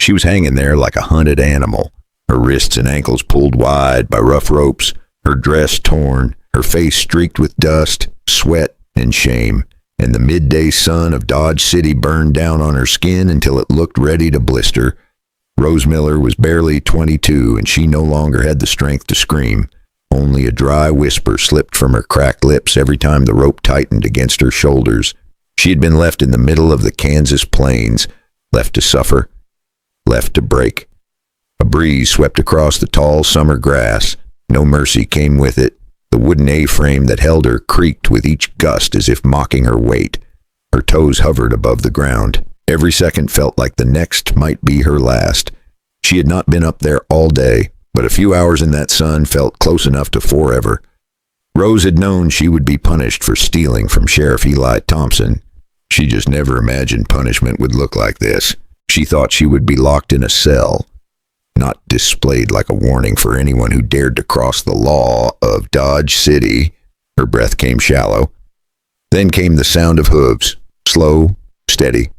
She was hanging there like a hunted animal, her wrists and ankles pulled wide by rough ropes, her dress torn, her face streaked with dust, sweat, and shame, and the midday sun of Dodge City burned down on her skin until it looked ready to blister. Rose Miller was barely 22, and she no longer had the strength to scream. Only a dry whisper slipped from her cracked lips every time the rope tightened against her shoulders. She had been left in the middle of the Kansas plains, left to suffer, left to break. A breeze swept across the tall summer grass. No mercy came with it. The wooden A-frame that held her creaked with each gust as if mocking her weight. Her toes hovered above the ground. Every second felt like the next might be her last. She had not been up there all day, but a few hours in that sun felt close enough to forever. Rose had known she would be punished for stealing from Sheriff Eli Thompson. She just never imagined punishment would look like this. She thought she would be locked in a cell, not displayed like a warning for anyone who dared to cross the law of Dodge City. Her breath came shallow. Then came the sound of hooves, slow, steady,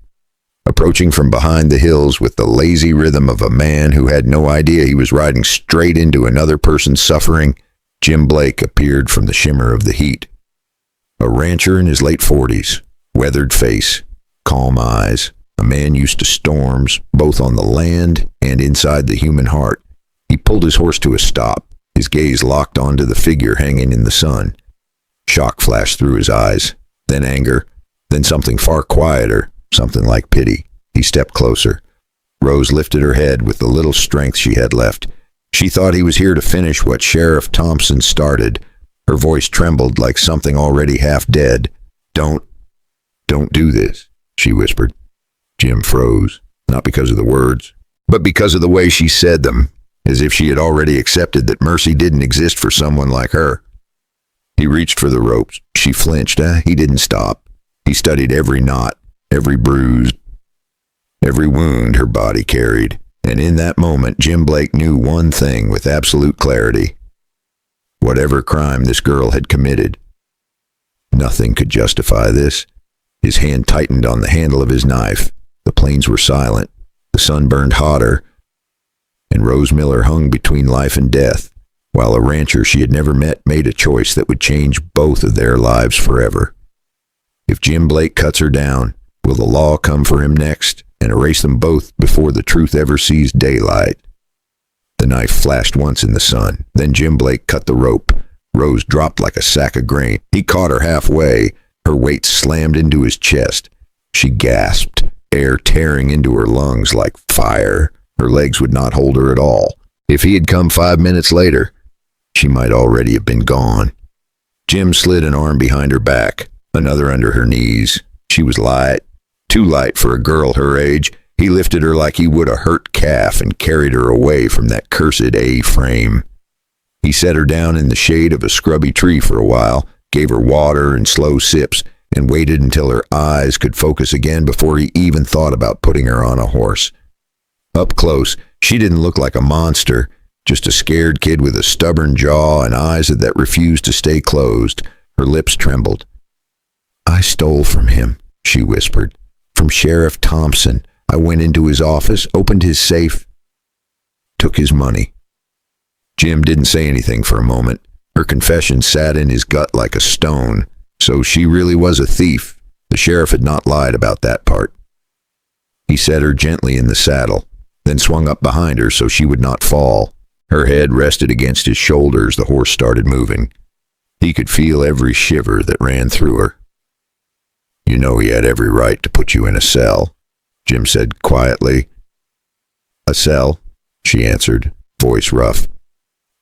approaching from behind the hills with the lazy rhythm of a man who had no idea he was riding straight into another person's suffering. Jim Blake appeared from the shimmer of the heat. A rancher in his late 40s, weathered face, calm eyes, a man used to storms, both on the land and inside the human heart. He pulled his horse to a stop, his gaze locked onto the figure hanging in the sun. Shock flashed through his eyes, then anger, then something far quieter, something like pity. He stepped closer. Rose lifted her head with the little strength she had left. She thought he was here to finish what Sheriff Thompson started. Her voice trembled like something already half dead. Don't do this," she whispered. Jim froze, not because of the words, but because of the way she said them, as if she had already accepted that mercy didn't exist for someone like her. He reached for the ropes. She flinched. He didn't stop. He studied every knot, every bruise, every wound her body carried. And in that moment, Jim Blake knew one thing with absolute clarity. Whatever crime this girl had committed, nothing could justify this. His hand tightened on the handle of his knife. The plains were silent. The sun burned hotter, and Rose Miller hung between life and death, while a rancher she had never met made a choice that would change both of their lives forever. If Jim Blake cuts her down, will the law come for him next and erase them both before the truth ever sees daylight? The knife flashed once in the sun. Then Jim Blake cut the rope. Rose dropped like a sack of grain. He caught her halfway. Her weight slammed into his chest. She gasped, air tearing into her lungs like fire. Her legs would not hold her at all. If he had come 5 minutes later, she might already have been gone. Jim slid an arm behind her back, another under her knees. She was light, too light for a girl her age. He lifted her like he would a hurt calf and carried her away from that cursed A-frame. He set her down in the shade of a scrubby tree for a while, gave her water and slow sips, and waited until her eyes could focus again before he even thought about putting her on a horse. Up close, she didn't look like a monster, just a scared kid with a stubborn jaw and eyes that refused to stay closed. Her lips trembled. "I stole from him," she whispered. "From Sheriff Thompson. I went into his office, opened his safe, took his money." Jim didn't say anything for a moment. Her confession sat in his gut like a stone. So she really was a thief. The sheriff had not lied about that part. He set her gently in the saddle, then swung up behind her so she would not fall. Her head rested against his shoulders. The horse started moving. He could feel every shiver that ran through her. "You know he had every right to put you in a cell," Jim said quietly. "A cell?" she answered, voice rough.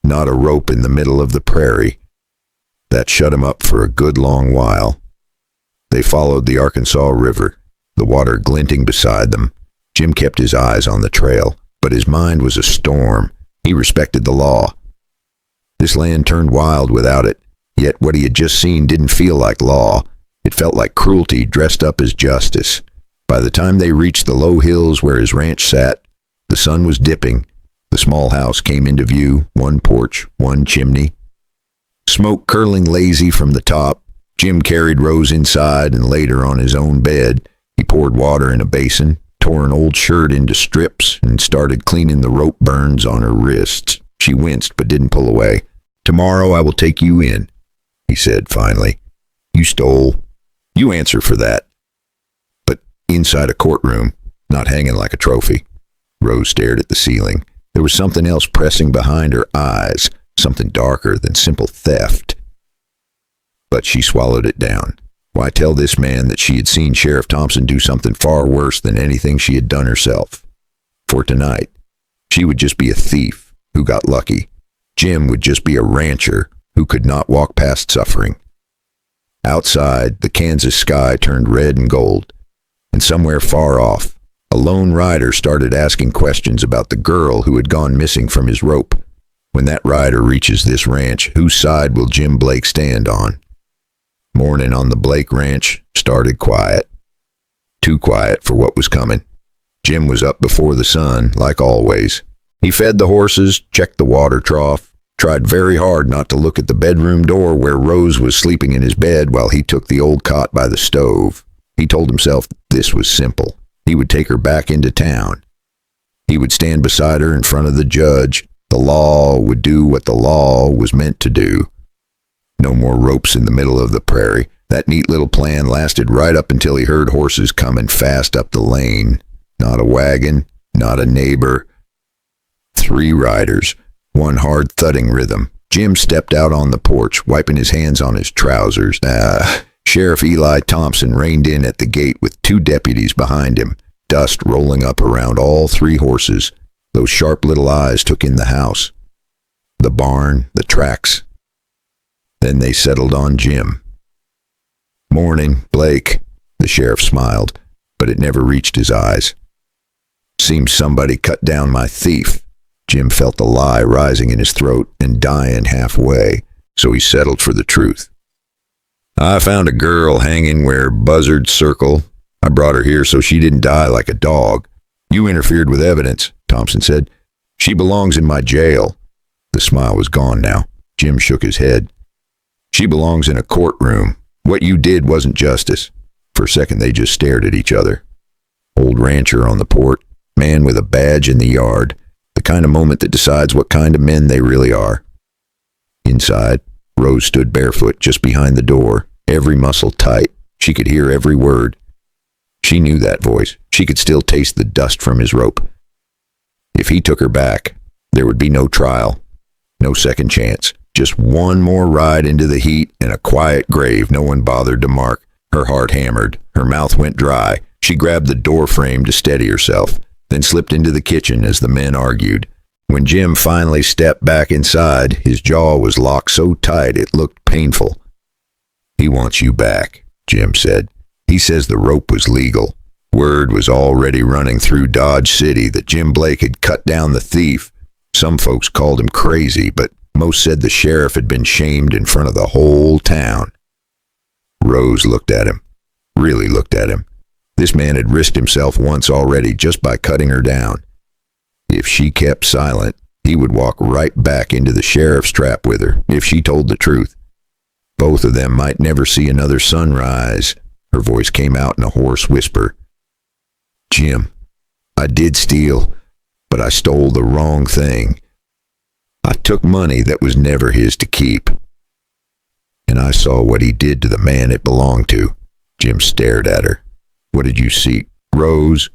"Not a rope in the middle of the prairie." That shut him up for a good long while. They followed the Arkansas River, the water glinting beside them. Jim kept his eyes on the trail, but his mind was a storm. He respected the law. This land turned wild without it, yet what he had just seen didn't feel like law. It felt like cruelty dressed up as justice. By the time they reached the low hills where his ranch sat, the sun was dipping. The small house came into view, one porch, one chimney. Smoke curling lazy from the top. Jim carried Rose inside and laid her on his own bed. He poured water in a basin, tore an old shirt into strips, and started cleaning the rope burns on her wrists. She winced but didn't pull away. "Tomorrow I will take you in," he said finally. "You stole. You answer for that." But inside a courtroom, not hanging like a trophy, Rose stared at the ceiling. There was something else pressing behind her eyes, something darker than simple theft. But she swallowed it down. Why tell this man that she had seen Sheriff Thompson do something far worse than anything she had done herself? For tonight, she would just be a thief who got lucky. Jim would just be a rancher who could not walk past suffering. Outside, the Kansas sky turned red and gold, and somewhere far off, a lone rider started asking questions about the girl who had gone missing from his rope. When that rider reaches this ranch, whose side will Jim Blake stand on? Morning on the Blake Ranch started quiet. Too quiet for what was coming. Jim was up before the sun, like always. He fed the horses, checked the water trough, tried very hard not to look at the bedroom door where Rose was sleeping in his bed while he took the old cot by the stove. He told himself this was simple. He would take her back into town. He would stand beside her in front of the judge. The law would do what the law was meant to do. No more ropes in the middle of the prairie. That neat little plan lasted right up until he heard horses coming fast up the lane. Not a wagon, not a neighbor. 3 riders, one hard thudding rhythm. Jim stepped out on the porch, wiping his hands on his trousers. Sheriff Eli Thompson reined in at the gate with 2 deputies behind him, dust rolling up around all 3 horses. Those sharp little eyes took in the house, the barn, the tracks. Then they settled on Jim. "Morning, Blake," the sheriff smiled, but it never reached his eyes. "Seems somebody cut down my thief." Jim felt the lie rising in his throat and dying halfway, so he settled for the truth. "I found a girl hanging where buzzards circle. I brought her here so she didn't die like a dog. You interfered with evidence," Thompson said. "She belongs in my jail." The smile was gone now. Jim shook his head. "She belongs in a courtroom. What you did wasn't justice." For a second they just stared at each other. Old rancher on the port, man with a badge in the yard, the kind of moment that decides what kind of men they really are. Inside, Rose stood barefoot just behind the door, every muscle tight. She could hear every word. She knew that voice. She could still taste the dust from his rope. If he took her back, there would be no trial, no second chance. Just one more ride into the heat and a quiet grave no one bothered to mark. Her heart hammered. Her mouth went dry. She grabbed the door frame to steady herself, then slipped into the kitchen as the men argued. When Jim finally stepped back inside, his jaw was locked so tight it looked painful. "He wants you back," Jim said. "He says the rope was legal. Word was already running through Dodge City that Jim Blake had cut down the thief. Some folks called him crazy, but most said the sheriff had been shamed in front of the whole town." Rose looked at him, really looked at him. This man had risked himself once already just by cutting her down. If she kept silent, he would walk right back into the sheriff's trap with her, if she told the truth. Both of them might never see another sunrise. Her voice came out in a hoarse whisper. "Jim, I did steal, but I stole the wrong thing. I took money that was never his to keep. And I saw what he did to the man it belonged to." Jim stared at her. "What did you see, Rose?"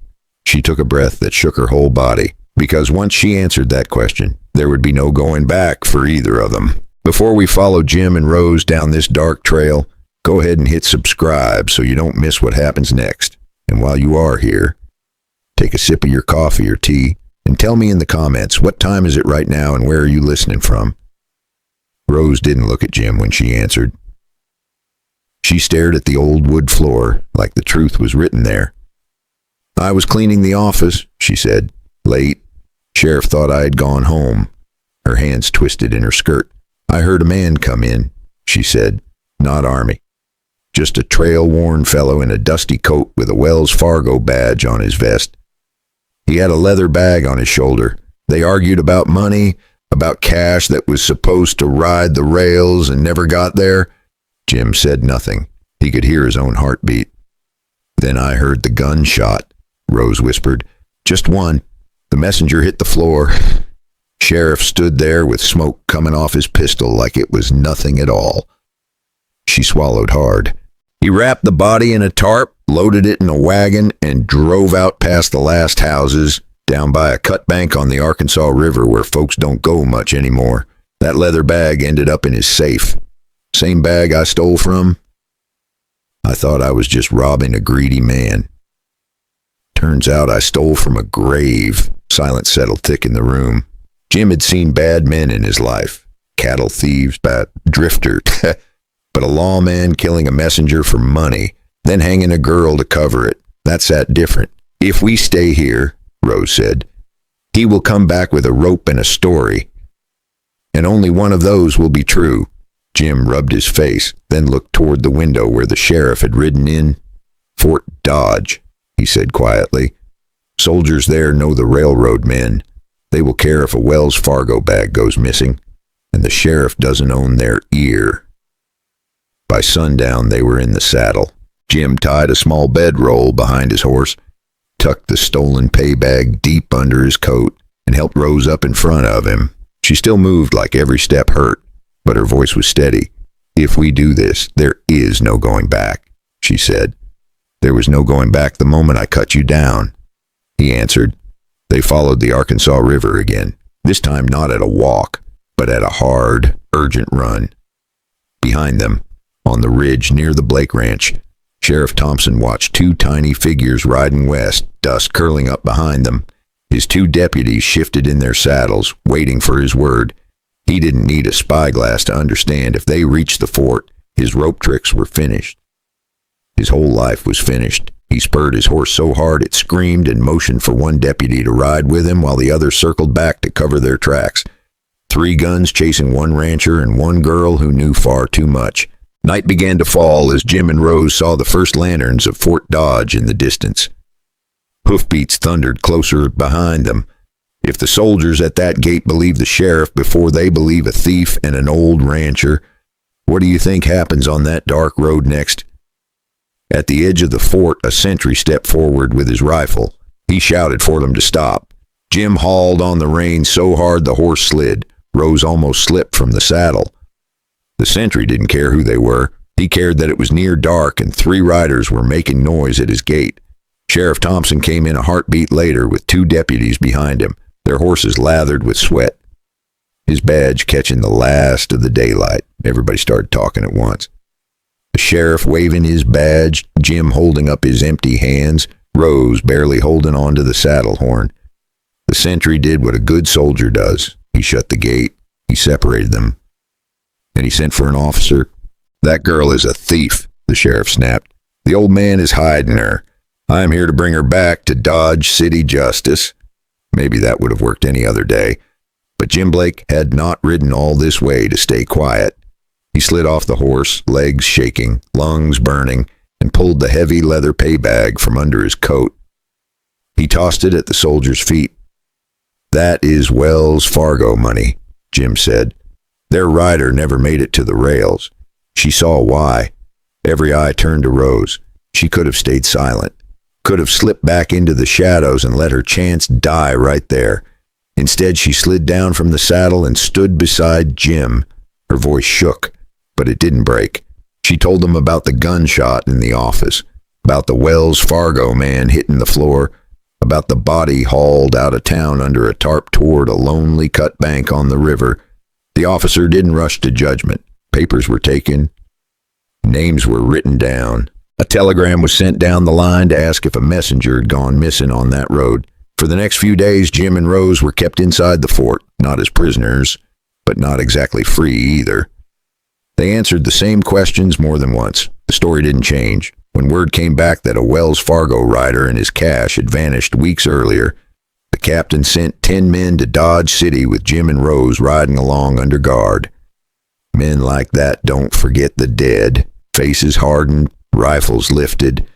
She took a breath that shook her whole body, because once she answered that question, there would be no going back for either of them. Before we follow Jim and Rose down this dark trail, go ahead and hit subscribe so you don't miss what happens next. And while you are here, take a sip of your coffee or tea, and tell me in the comments, what time is it right now and where are you listening from? Rose didn't look at Jim when she answered. She stared at the old wood floor like the truth was written there. "I was cleaning the office," she said. "Late. Sheriff thought I had gone home." Her hands twisted in her skirt. "I heard a man come in," she said. "Not Army. Just a trail-worn fellow in a dusty coat with a Wells Fargo badge on his vest. He had a leather bag on his shoulder. They argued about money, about cash that was supposed to ride the rails and never got there." Jim said nothing. He could hear his own heartbeat. "Then I heard the gunshot." Rose whispered. "Just one." The messenger hit the floor. Sheriff stood there with smoke coming off his pistol like it was nothing at all. She swallowed hard. He wrapped the body in a tarp, loaded it in a wagon, and drove out past the last houses, down by a cut bank on the Arkansas River where folks don't go much anymore. That leather bag ended up in his safe. Same bag I stole from? I thought I was just robbing a greedy man. Turns out I stole from a grave. Silence settled thick in the room. Jim had seen bad men in his life. Cattle thieves, drifters. But a lawman killing a messenger for money, then hanging a girl to cover it. That's that different. "If we stay here," Rose said, "he will come back with a rope and a story. And only one of those will be true." Jim rubbed his face, then looked toward the window where the sheriff had ridden in. "Fort Dodge," he said quietly. "Soldiers there know the railroad men. They will care if a Wells Fargo bag goes missing, and the sheriff doesn't own their ear." By sundown, they were in the saddle. Jim tied a small bedroll behind his horse, tucked the stolen pay bag deep under his coat, and helped Rose up in front of him. She still moved like every step hurt, but her voice was steady. "If we do this, there is no going back," she said. "There was no going back the moment I cut you down," he answered. They followed the Arkansas River again, this time not at a walk, but at a hard, urgent run. Behind them, on the ridge near the Blake Ranch, Sheriff Thompson watched two tiny figures riding west, dust curling up behind them. His two deputies shifted in their saddles, waiting for his word. He didn't need a spyglass to understand if they reached the fort, his rope tricks were finished. His whole life was finished. He spurred his horse so hard it screamed and motioned for one deputy to ride with him while the other circled back to cover their tracks. 3 guns chasing one rancher and one girl who knew far too much. Night began to fall as Jim and Rose saw the first lanterns of Fort Dodge in the distance. Hoofbeats thundered closer behind them. If the soldiers at that gate believe the sheriff before they believe a thief and an old rancher, what do you think happens on that dark road next? At the edge of the fort, a sentry stepped forward with his rifle. He shouted for them to stop. Jim hauled on the reins so hard the horse slid. Rose almost slipped from the saddle. The sentry didn't care who they were. He cared that it was near dark and 3 riders were making noise at his gate. Sheriff Thompson came in a heartbeat later with 2 deputies behind him, their horses lathered with sweat. His badge catching the last of the daylight. Everybody started talking at once. The sheriff waving his badge, Jim holding up his empty hands, Rose barely holding on to the saddle horn. The sentry did what a good soldier does. He shut the gate. He separated them. Then he sent for an officer. "That girl is a thief," the sheriff snapped. "The old man is hiding her. I am here to bring her back to Dodge City Justice." Maybe that would have worked any other day. But Jim Blake had not ridden all this way to stay quiet. He slid off the horse, legs shaking, lungs burning, and pulled the heavy leather pay bag from under his coat. He tossed it at the soldier's feet. "That is Wells Fargo money," Jim said. Their rider never made it to the rails. She saw why. Every eye turned to Rose. She could have stayed silent, could have slipped back into the shadows and let her chance die right there. Instead, she slid down from the saddle and stood beside Jim. Her voice shook, but it didn't break. She told him about the gunshot in the office, about the Wells Fargo man hitting the floor, about the body hauled out of town under a tarp toward a lonely cut bank on the river. The officer didn't rush to judgment. Papers were taken. Names were written down. A telegram was sent down the line to ask if a messenger had gone missing on that road. For the next few days, Jim and Rose were kept inside the fort, not as prisoners, but not exactly free either. They answered the same questions more than once. The story didn't change. When word came back that a Wells Fargo rider and his cash had vanished weeks earlier, the captain sent 10 men to Dodge City with Jim and Rose riding along under guard. Men like that don't forget the dead. Faces hardened, rifles lifted.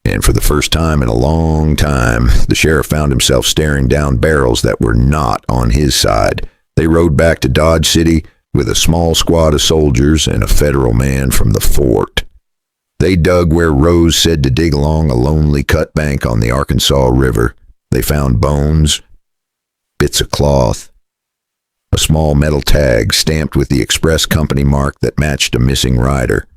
And for the first time in a long time, the sheriff found himself staring down barrels that were not on his side. They rode back to Dodge City with a small squad of soldiers and a federal man from the fort. They dug where Rose said to dig along a lonely cut bank on the Arkansas River. They found bones, bits of cloth, a small metal tag stamped with the express company mark that matched a missing rider.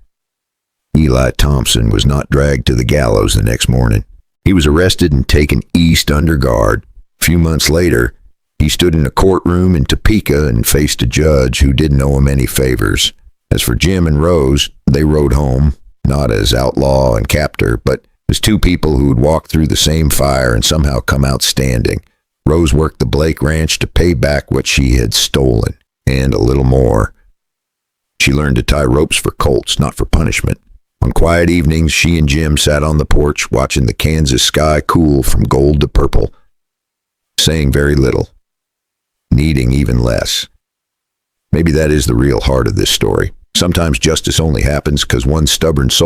Eli Thompson was not dragged to the gallows the next morning. He was arrested and taken east under guard. A few months later, he stood in a courtroom in Topeka and faced a judge who didn't owe him any favors. As for Jim and Rose, they rode home, not as outlaw and captor, but as two people who had walked through the same fire and somehow come out standing. Rose worked the Blake Ranch to pay back what she had stolen, and a little more. She learned to tie ropes for colts, not for punishment. On quiet evenings, she and Jim sat on the porch watching the Kansas sky cool from gold to purple, saying very little, needing even less. Maybe that is the real heart of this story. Sometimes justice only happens because one stubborn soul